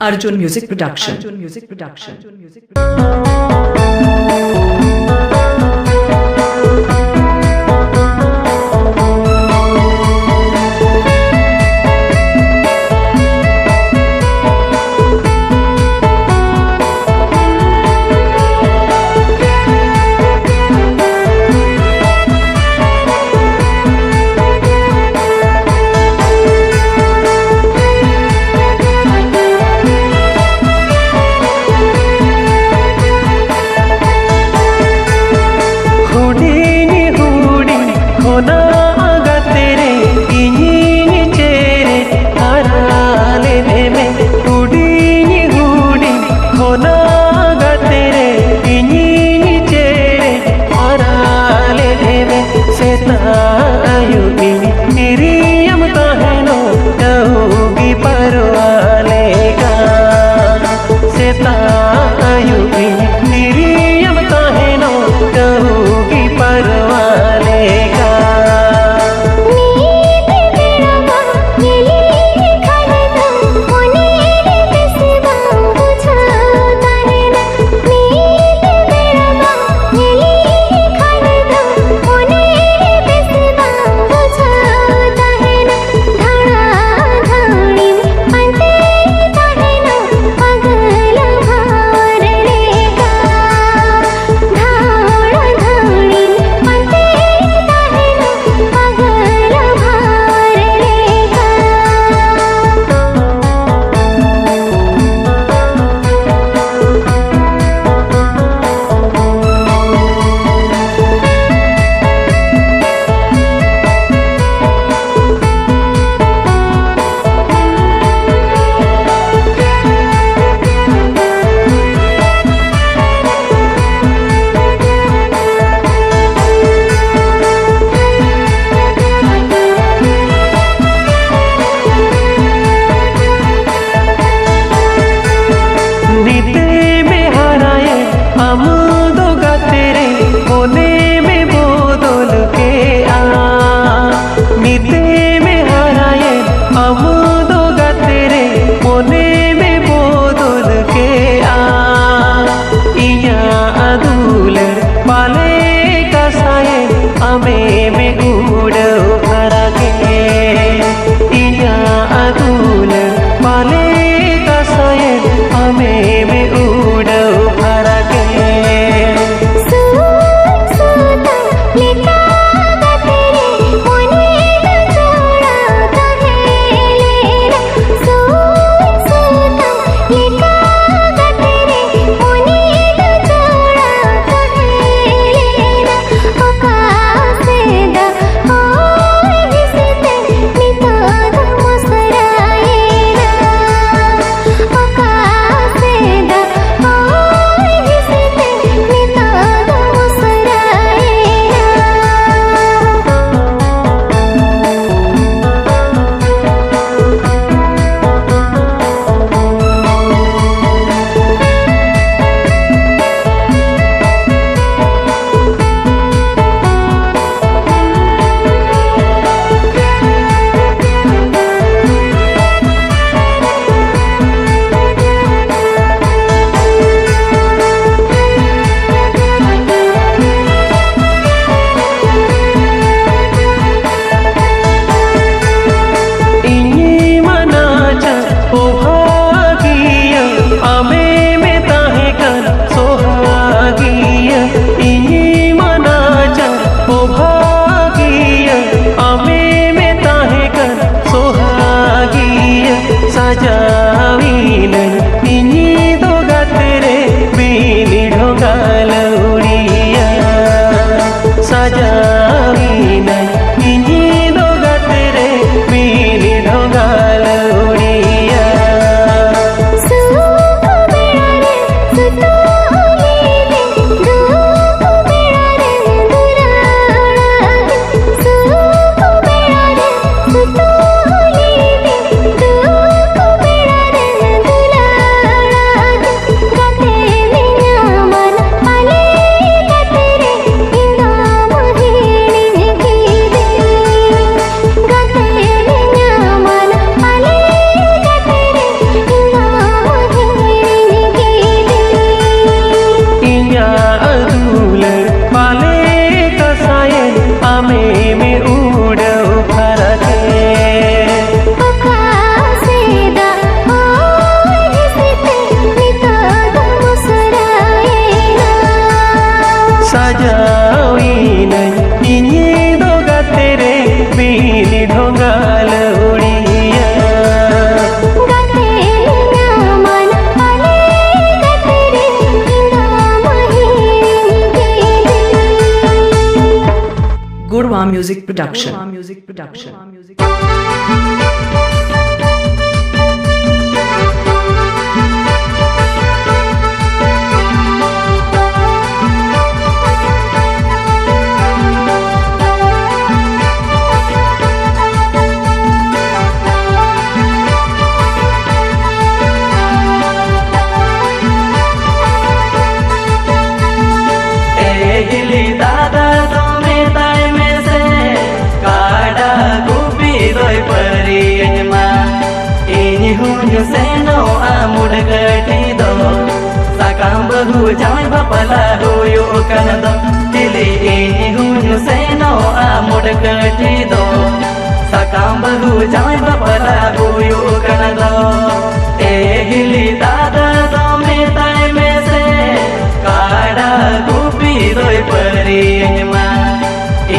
Arjun Music Production. Apurva Music Production. Seno amud gatido sakam bahu jai bapala huyu kanado tili ini hunyu seno amud gatido sakam bahu jai bapala huyu kanado hili dada dome tai me se kada gupi doi pariyama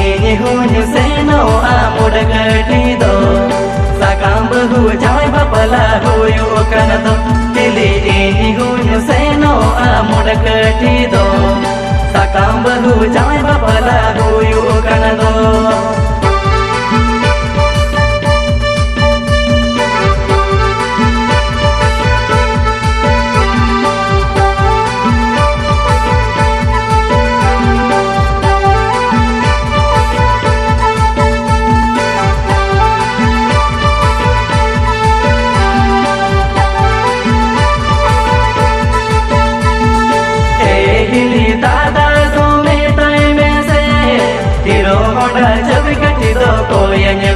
ini hunyu seno amud gatido sakam bahu jai bapala huyu kanado tili ini hunyu seno amud gatido sakam bahu jai bapala huyu kanado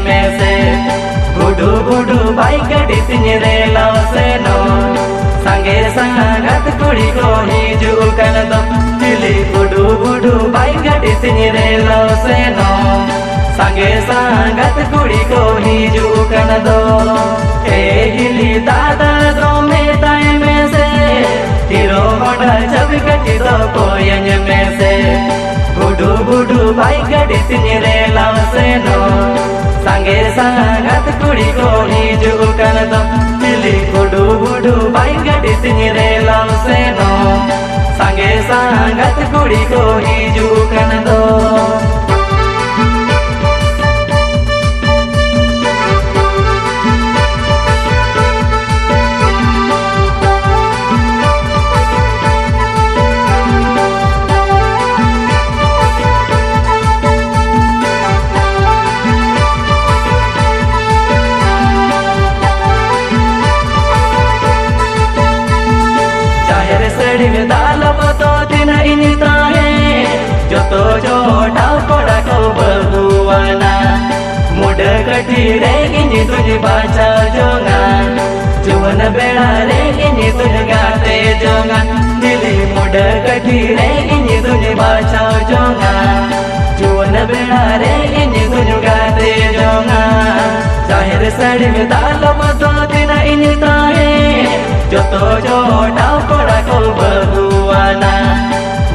में से बुडू बुडू bike गड्डी तिनिरे लासेनो संगे संगत कुड़ी को हिजू कनदो तिली बुडू बुडू bike गड्डी तिनिरे लासेनो संगे संगत कुड़ी को हिजू कनदो हिली दादा दो में ताई में से हीरो होंडा जब गड्डी दो कोयन में से बुडू बुडू बाइक गड्डी तिनिरे लासेनो संगे संगत कुड़ी को हिजू कनदो तिली बुडू बुडू बाइक गड्डी तिनिरे लासेनो संगे संगत कुड़ी को हिजू कनदो रे इनी तुझे बाचा जोगा जुवन बेड़ा रे इनी तुझे गाते जोगा दिली मुड कठी रे इनी तुझे बाचा जोगा जुवन बेड़ा रे इनी तुझे गाते जोगा जाहिर सड़ी में दालो मतो दिन इनी ताहे जो तो जोटा पड़ा को बहुआना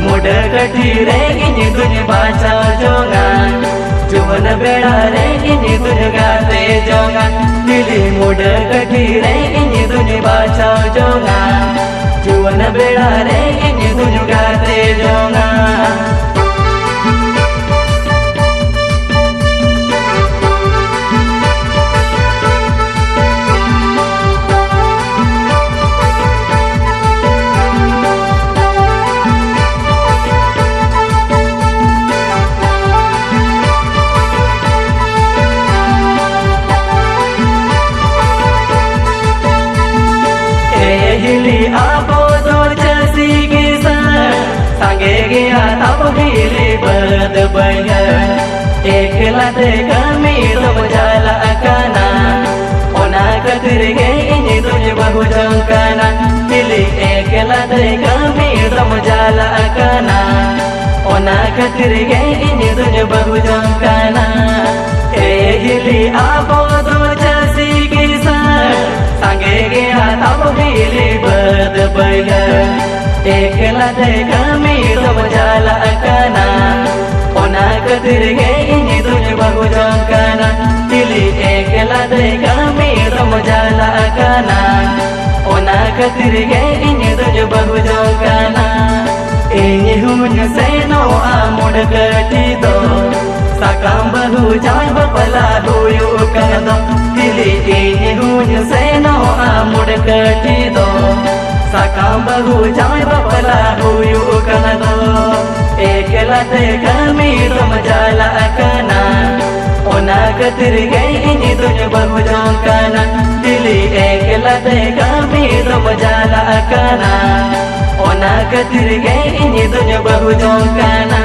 मुड कठी रे इनी तुझे बाचा जोगा जुवन बेड़ा रे इनी तुझे गाते जोगा दिली मुड कठी रे इनी तुझे बाचा जोगा जुवन बेड़ा रे इनी तुझे गाते जोगा एक लाते कमी तुम जाला अकाना ओना कतिर गे इनी तुझे बहु जंकाना दिली एक लाते कमी तुम जाला अकाना ओना कतिर गे इनी तुझे बहु जंकाना हिली आपो दूर जैसी किसा संगे गया तब हिली बद बया एक लाते कमी तुम जाला अकाना ओना कतिर गे इनी तुझे बहु जंकाना दिली एक लाते कमी तुम जाला अकाना ओना कतिर गे इनी तुझे बहु जंकाना ini hunyu seno amud gatido sakam bahu jai bapala huyu kanado tili ini huny seno amud katido sakam bahu jai bapala huyu kanado ekla te kami tum jala akana ona katir gai ini dunya bahu jongkana tili ekla te kami tum jala akana ona katir gai ini dunya bahu jongkana